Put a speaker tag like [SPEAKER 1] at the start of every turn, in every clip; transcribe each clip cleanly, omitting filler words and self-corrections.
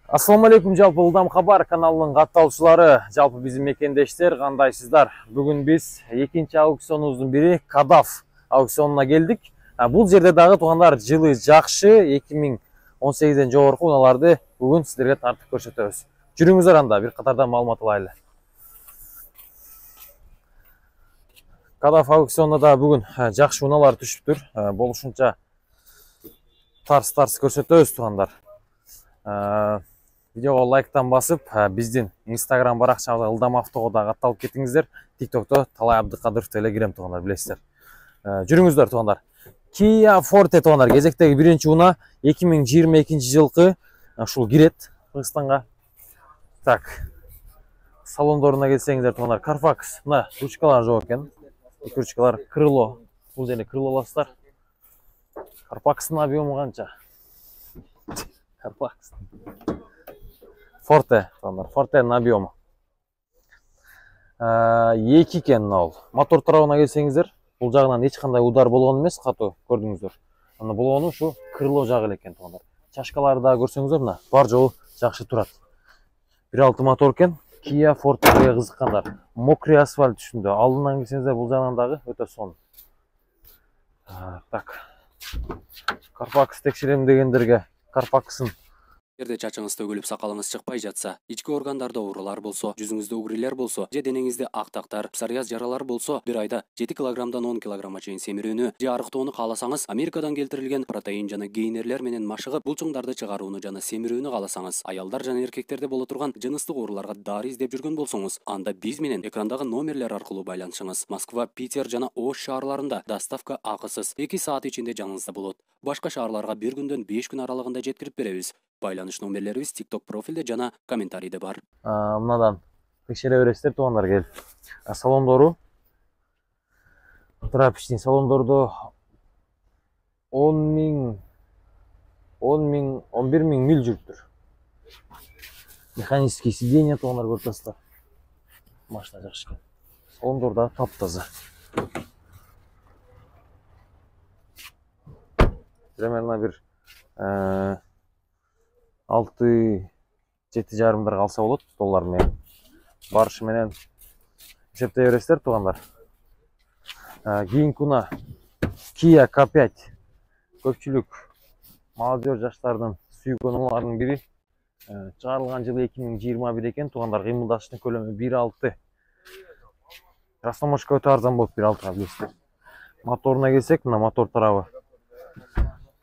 [SPEAKER 1] Ассаламу алейкум, жалпы Ылдам Хабар каналының катталуучулары, жалпы биздин мекендештер, кандайсыздар? Бүгүн биз экинчи аукционубуздун бири Кадаф аукционуна келдик. Бул жерде дагы туугандар жылы жакшы 2018ден жогорку унааларды бүгүн сиздерге тартып көрсөтөбүз. Жүрүңүздөр, анда бир катардан маалымат алайлы. Кадаф аукционуна да бүгүн жакшы унаалар түшүптүр. Болушунча тарс көрсөтөбүз туугандар. Видеоға лайктан басып, биздин Instagram баракчабызга Ылдам Автого да катталып кетиңиздер. TikTok'то Талай Абдыкадыров Телеграм туугандар, билесиздер. Жүрүңүздөр туугандар. Kia Forte туугандар, кезектеги биринчи уна 2022 жылкы ушул кирет Кыргызстанга. Так. Салондоруна келсеңиздер туугандар, Carfax, мына ручкалар жок экен. Ручкалар крыло. Бул жерде крыло аласыздар. Carfax'тын объему канча? Carfax. Forte, Forte'нин объему 2 экен ол. Мотор тарабына келсеңиздер, бул жагынан эч кандай удар болгон эмес, катуу көрдүңүздөр. Аны болгону ушу крыло жагы экен туугандар. Чашкаларды да көрсөңүздөр, мына бар жолу жакшы турат. 1.6 мотор экен. Kia Forte'ге кызыккандар, мокрый асфальт үстүндө алдынан келсеңиздер, бул жагынан дагы өтө сонун. Так. Carfax текшерем дегендерге Carfax'ын
[SPEAKER 2] Жерде чачыңыз төгүлүп, сакалыңыз чыкпай жатса, ички органдарда оорулар болсо, жүзүңүздө угрилер болсо, же денеңизде актактар, псориаз жаралар болсо, бир айда 7 килограммдан 10 килограммга чейин семирүүнү же арыктоону кааласаңыз, Америкадан келтирилген протеин жана гейнерлер менен машыгып, булчуңдарды чыгарууну жана семирүүнү кааласаңыз, аялдар жана эркектерде боло турган жыныстык ооруларга дары издеп жүргөн болсоңуз, анда биз менен экрандагы номерлер аркылуу байланышыңыз. Москва, Питер жана Ош шаарларында доставка акысыз 2 саат ичинде жаныңызда болот. Башка шаарларга 1 күндөн 5 күн аралыгында жеткирип беребиз. Байланыш номерлерибиз TikTok профилде жана комментарийде бар.
[SPEAKER 1] Мынадан текшере бересиздер туугандар, келип. Салондору трапичный салондордо 11 000 миль жүрүптүр. Механический сиденье туугандар, көрүп турасыздар. Машина жакшы экен. Салондор да таптаза. Примерно бир 6-7 жарымдар калса болот, доллар менен. Барышы менен эсептей бересиздер туугандар. Кийинки уна Kia K5. Көпчүлүк молодежь жаштардын сүйгөн уналарынын бири. Чыгарылган жылы 2021 экен туугандар. Кыймылдашыштын көлөмү 1.6. Растамошка өтө арзан болуп 1.6га, билесиздер. Моторуна келсек, мына мотор тарабы.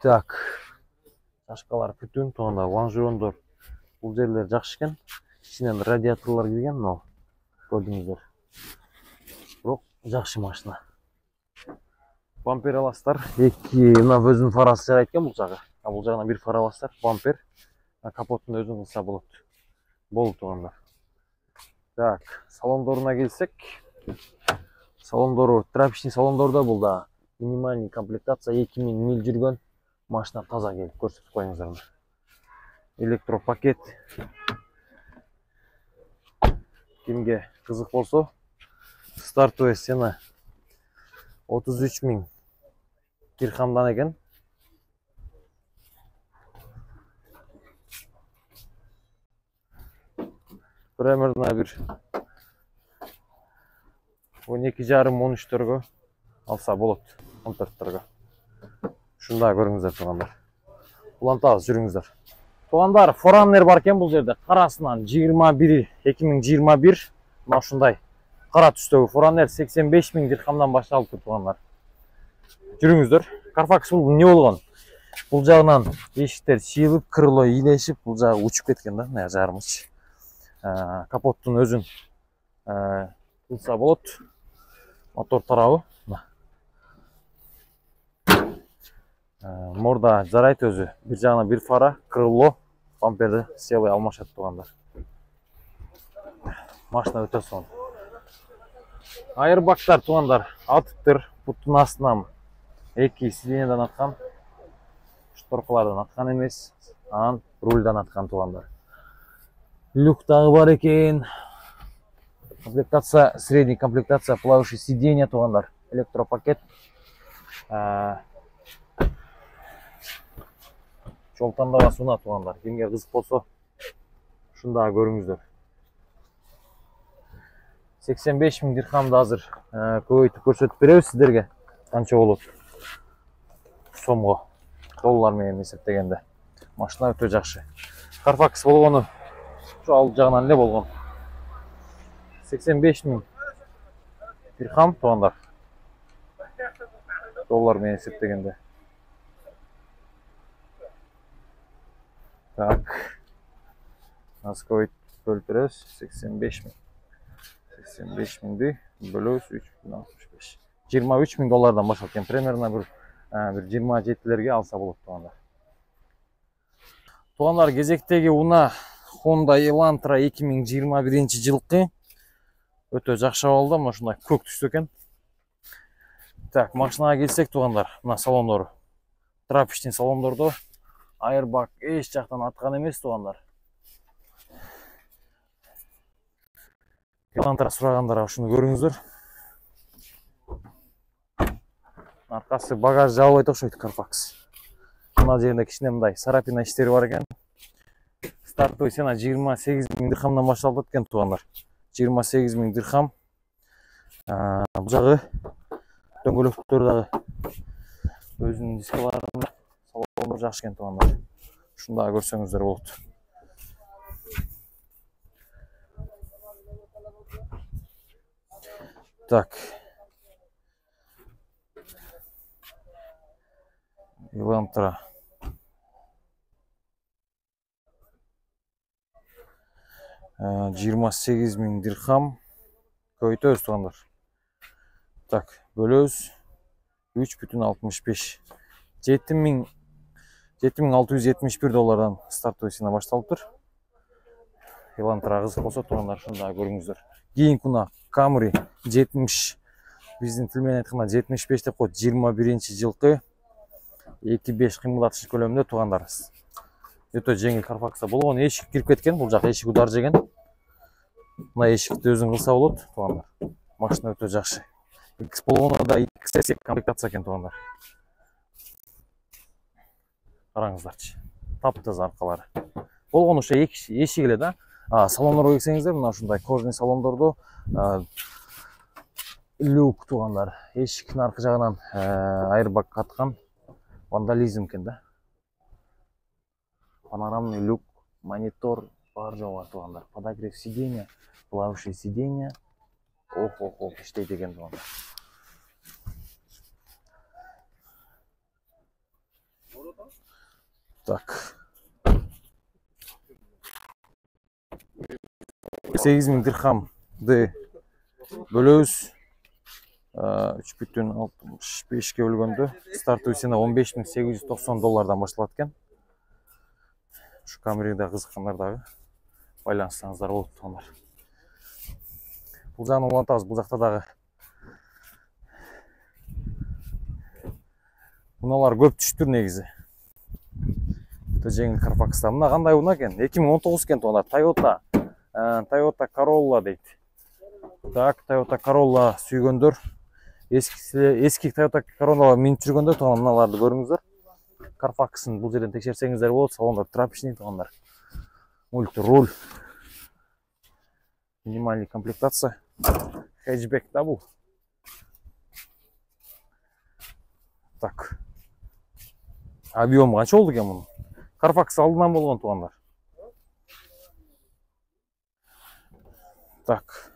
[SPEAKER 1] Так. Чашкалар бүтүн туугандар, лонжерондор. Бул жерлер жакшы экен. Ичинен радиаторлор кирген, мына көрдүңүздөр. Бирок жакшы машина. Бампер аласыздар. Мына өзүнүн фарасы жарайт экен бул жагы. Бул жагынан бир фара аласыздар, бампер. Капоттун өзүн кылса болот. Болду туугандар. Так, салондоруна келсек. Салондору трапичный салондордо бул да минимальный комплектация 2000 миль жүргөн. Машина таза, келип көрсөтүп коюңуздар. Электропакет. Кимге кызык болсо, стартовый цена 33 000 дирхамдан экен. Примерно бир 12,5-13 алса болот, 14 Шунда көрүңүздөр туугандар. Улантабыз, жүрүңүздөр. Туугандар, Forerunner бар экен бул жерде. Карасынан 2021. Мына ушундай кара түстөгү Forerunner 85 000 дирхамдан башталып тур туугандар. Жүрүңүздөр. Carfax бул эмне болгон? Бул жагынан эшиктер чыйылып, крыло ийлешип, бул жагы учуп кеткен да, мына жарымыч. Капоттун өзүн кылса болот. Мотор тарабы. Морда жарайт өзү. Бир жагына бир фара, крыло, бамперди сыйлай алмашат туугандар. Машина өтө сонун. Айырбактар туугандар атыптыр. Буттун астынан 2 сиденьеден аткан. Шторкалардан аткан эмес, анан рульдан аткан туугандар. Люк дагы бар экен. Комплектация, средний комплектация, плавающий сиденье туугандар. Электропакет. Жол тандабасы уна туугандар. Кимге кызык болсо, Şunu daha görüңүздөр. 85 000 dirhamды азыр көбөйтүп көрсөтүп беребиз сиздерге. Канча болот? Сомго. Доллар менен эсептегенде. Машина өтө жакшы. Carfax болгону şu ал жагынан эле болгон. 85 000 dirham туугандар. Доллар менен эсептегенде. Так. Насколько бөлүп беребиз? 85 000. 85 000'ди бөлөбүз 3.65. 23 000 доллардан башлап экен. Примерно бир 27лерге алса болот туугандар. Туугандар, кезектеги уна Honda Elantra 2021-жылкы өтө жакшы болду. Мына ушундай көк түстү экен. Так, машинага келсек туугандар, мына салондору. Трапичный салондордо airbag эч жактан аткан эмес туугандар. Elantra сурагандар ушуну көрүңүздөр. Аркасы багаж жабылбайт окшойт Carfax. Мына жеринде кичине мындай сарапина иштери бар экен. Стартовый цена 28 000 дирхамдан башталып экен туугандар. 28 000 дирхам. Бул жагы дөңгөлөктөр дагы өзүнүн дискаларын салону жакшы экен туугандар. Ушуну дагы көрсөңүздөр болот. Так. Elantra. — 28 000 дирхам. Көбөйтөбүз туугандар. Так, бөлөбүз 3.65. 7671 доллардан стартовый цена башталыптыр. Elantra кызык болсо туугандар, ушуну дагы көрүңүздөр. Кийинки мына Camry 70, биздин тил менен айтканда 75 деп коет. 21-жылкы 2.5 кыймылдатыш көлөмүндө туугандар. Өтө жеңил Carfax'та болгон. Эшик кирип кеткен. Бул жак эшик удар жеген. Мына эшикти өзүң кылса болот туугандар. Машина өтө жакшы. X болгону да XS комплектация экен туугандар. Караңыздарчы. Таптаза аркалары. Болгону ошо эшик эле да. Салондорго келсеңиздер, мына ушундай кожаный салондордо люк туугандар. Эшиктин аркы жагынан airbag каткан. Вандализм экен да. Панорамный люк, монитор бар жок туугандар. Подогрев сиденья, плавающее сиденье. Ох, иштейт экен туугандар. Так. 8 000 дирхамды бөлөбүз 3.65ке бөлгөндө стартовый цена 15 890 доллардан башталат экен. Ушу Camry'де кызыккандар дагы байланышсаңыздар болот туугандар. Бул жагын улантабыз, бул жакта дагы уналар көп түштүр негизи. Өтө жеңил Carfax'та. Мына кандай уна экен? 2019 экен туугандар. Toyota Corolla дейт. Так, Toyota Corolla сүйгөндөр, эски Toyota Corolla минип жүргөндөр туугандар, мыналарды көрүңүздөр. Carfax'ын бул жерден текшерсеңиздер болот. Салондор трапичный туугандар. Мульти-руль. Минимальный комплектация. Хэтчбек да бул. Так. Объем канча болду экен мунун? Carfax алдынан болгон туугандар. Так.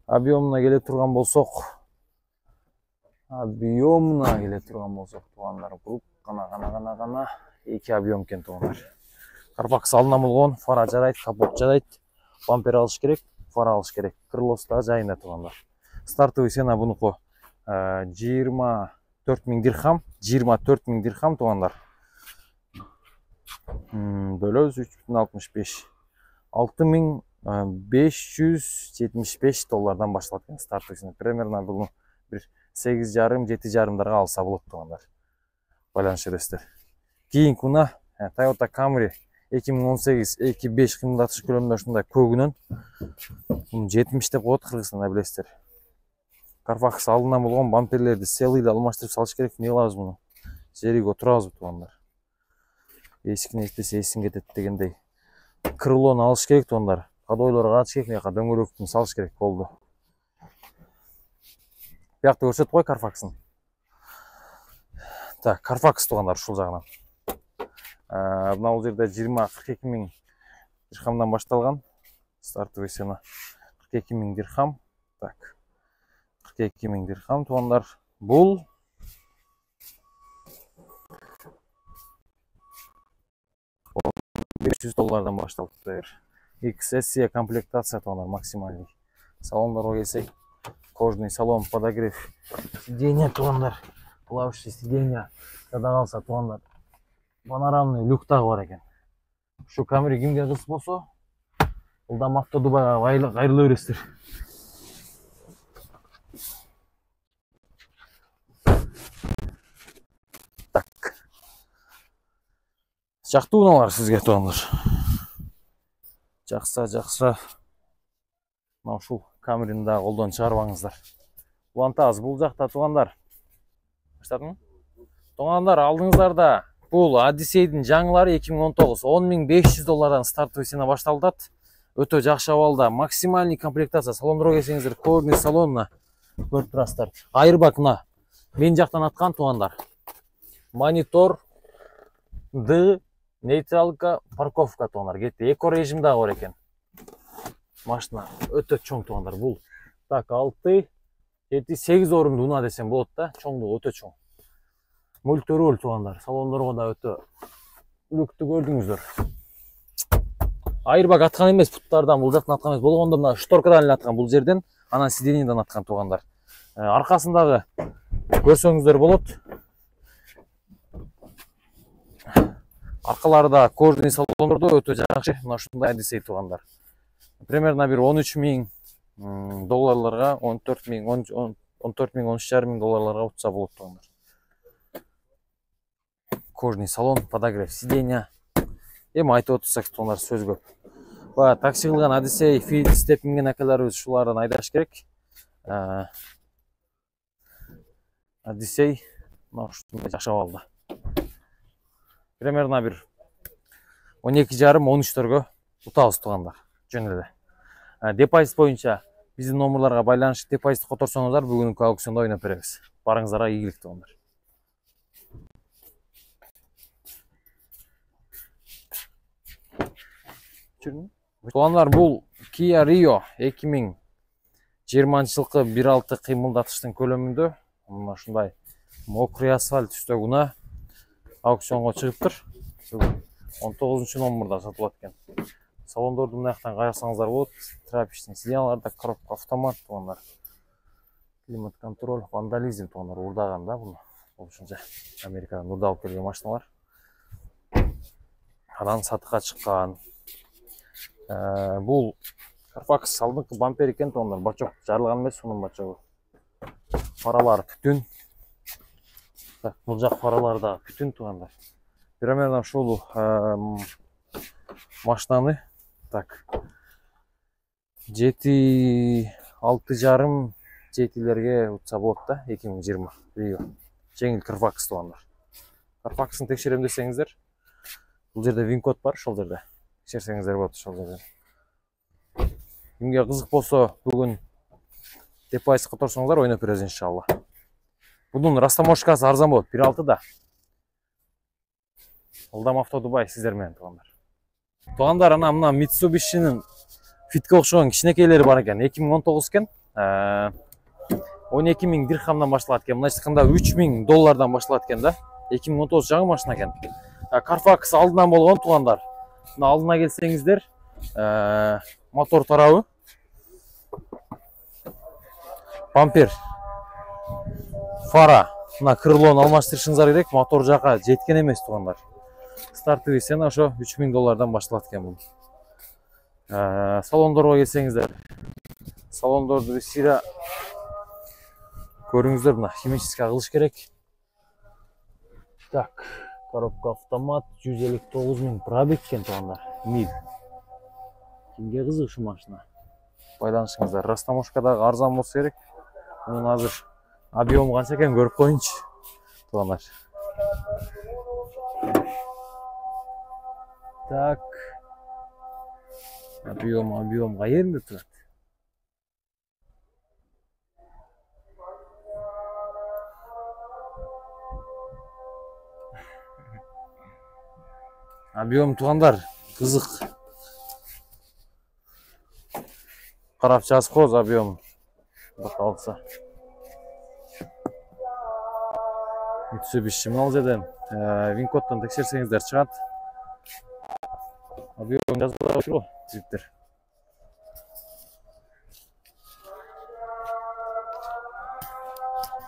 [SPEAKER 1] Объемуна келе турган болсок. Туугандар, бул гана 2 объем экен туугандар. Carfax алдынан болгон, фара жарайт, капот жарайт. Бампер алыш керек, фара алыш керек. Крылосы да жайында туугандар. Стартовый цена бунуку 24 000 дирхам, 24 000 дирхам туугандар. Бөлөбүз 3.65. 6575 доллардан башталат экен стартовый цена. Примерно бул 8,5-7,5дарга алса болот туугандар. Байланыш бересиздер. Кийинки уна Toyota Camry 2018 2.5 кыймылдатыш көлөмүндө ушундай көгүнөн 70 деп коет Кыргызстанда, билесиздер. Carfax алдынан болгон бамперлерди целыйды алмаштырып салыш керек. Эмне кылабыз муну? Жериге отурабызбы туугандар? Эсикин эстесе эсин кетет дегендей. крылону алыш керек туугандар. Кадойлорго катыш керек, мына жака дөңгөлөктүн салыш керек болду. Биякты көрсөтүп кой Carfax'ын. Так, Carfax туугандар ушул жагынан. Мына бул жерде 20-42 миң дирхамдан башталган. Стартовый цена 42 миң дирхам. Так. 42 миң дирхам туугандар. Бул 500 доллардан башталып. XSC комплектация туугандар максимальный. Салондорго келсек, кожный салон, подогрев сиденья туугандар. Плавающие сиденья. Жада калса туугандар. Панорамный люк дагы бар экен. Ушу Camry кимге кыз болсо, Ылдам Авто Дубайга кайрыла бересиздер. Так. Жактуу унаалар сизге туугандар. Жакса. Мына ушул Camry'ни да колдон чыгарбаңыздар. Улантабыз бул жакта туугандар. Баштадыңбы? Туугандар, алдыңыздарда бул Odyssey'дин жаңылары 2019 $10.500 доллардан стартовый цена башталат. Өтө жакшы абалда, максимальный комплектация. Салондорго келсеңиздер, кожный салонна көрүп турасыздар. Айырбак мына мен жактан аткан туугандар. Монитор, нейтралка, парковка туугандар. Кетти. Эко режим дагы бар экен. Машина өтө чоң туугандар. Бул так 6, 7, 8 орунду уна десем болот да. Чоңдугу өтө чоң. Мультируль туугандар. Салондорго да өтө люктү көрдүңүздөр. Айырбак аткан эмес, путтардан бул жактан аткан эмес. Болгондо мына шторкадан эле аткан бул жерден, анан сиденьеден аткан туугандар. Аркасындагы көрсөңүздөр болот. Аркалары да кожный салондордо өтө жакшы. Мына ушундай Odyssey туугандар. Примерно бир 13 миң долларларга, 14 миң, 13,5 миң долларларга утса болот туугандар. Кожный салон, подогрев сиденья. Эми айтып отурсак туугандар сөз көп. Баягы такси кылган Odyssey, Fit, Step минген акаларыбыз ушулардан айдаш керек. Odyssey мына ушундай жакшы абалда. Примерно бир 12,5-13 утабыз туугандар. Жөн эле. Депозит боюнча биздин номерларга байланышып депозитти которсоңуздар, бүгүнкү аукциондо ойноп беребиз. Барыңыздарга ийгилик туугандар. Туугандар, бул Kia Rio 2020-жылкы 1.6 кыймылдатыштын көлөмүндө. Мына ушундай мокрый асфальт үстөгүнө аукционго чыгыптыр. 19 номерда сатылат экен. Салондорду мына жактан карасаңыздар болот. Трапичный сиденьяларда коробка автомат туугандар. Климат контроль, вандализм туугандар, урдаган да бул. Ошончо Америкадан урда алып келген машиналар. Анан сатыкка чыккан. Бул Carfax алдыңкы бампер экен туугандар. Бачок жарылган эмес, сонун бачогу. Фаралар бүтүн. Так, бул жак фаралар да бүтүн туугандар. Примерно ушул машинаны так 6,5 жетилерге утса болот да, 2020 Rio. Жеңил Carfax туугандар. Carfax'ын текшерем десеңиздер, бул жерде вин-код бар, ошол жерде текшерсеңиздер болот ошол жерде. Кимге кызык болсо, бүгүн депозит которсоңуздар ойноп беребиз иншалла. Bunun растаможкасы арзан болот, 1.6 да. Ылдам Авто Дубай сиздер менен туугандар. Туугандар, ана мына Mitsubishi'нин Fit'ке окшогон кичинекейлери бар экен. 2019 экен. 12 миң дирхамдан башталат экен. Мына айтканда 3 миң доллардан башталат экен да. 2019 жаңы машина экен. Carfax алдынан болгон туугандар. Мына алдына келсеңиздер, мотор тарабы, бампер, фара, мына крылону алмаштырышыңыздар керек. Мотор жака жеткен эмес туугандар. Стартовый цена ошо 3 миң доллардан башталат экен бул. Салондорго келсеңиздер, салондорду сира көрүңүздөр, мына химический кылыш керек. Так, коробка автомат, 159 миң пробег экен туугандар. Миль. Кимге кызык ушу машина? Байланышыңыздар. Растаможка дагы арзан болсо керек. Мунун азыр объем канча экен көрүп коюнчу туугандар. Так. Объем кайерде турат? Объем туугандар кызык. Карап жазып коебуз объем. Бакалса. Mitsubishi ал жерден Винкодтон текшерсеңиздер чыгат. Объем жазылып тур го, жигиттер.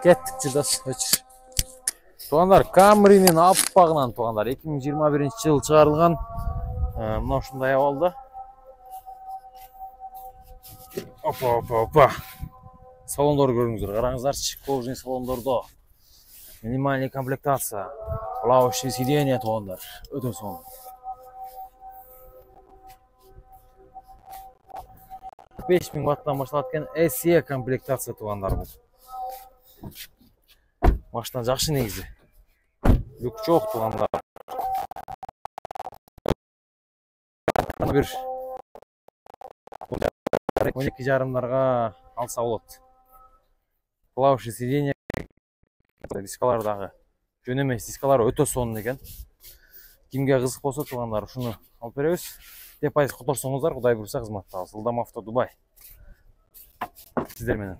[SPEAKER 1] Кеттик жырдас, өчүр. Туугандар, Camry'nin аппагынан туугандар 2021-жылы чыгарылган. Мына ушундай абалда. Опа. Салондор көрүңүздөр, караңыздарчы, кожаный салондордо. Минимальный комплектация. Плавающие сиденья туугандар. Өтө сонун. 5000 ваттан башталат экен SE комплектация туугандар бул. Машина жакшы негизи. Люк жок туугандар. Бир 12,5 алса болот. Плавающий сиденье дискалар дагы жөн эмес, дискалар өтө сонун экен. Кимге кызык болсо туугандар ушуну алып беребиз. Деп айыз которсоңуздар, Кудай буйруса кызматтабыз. Ылдам авто Дубай. Сиздер менен.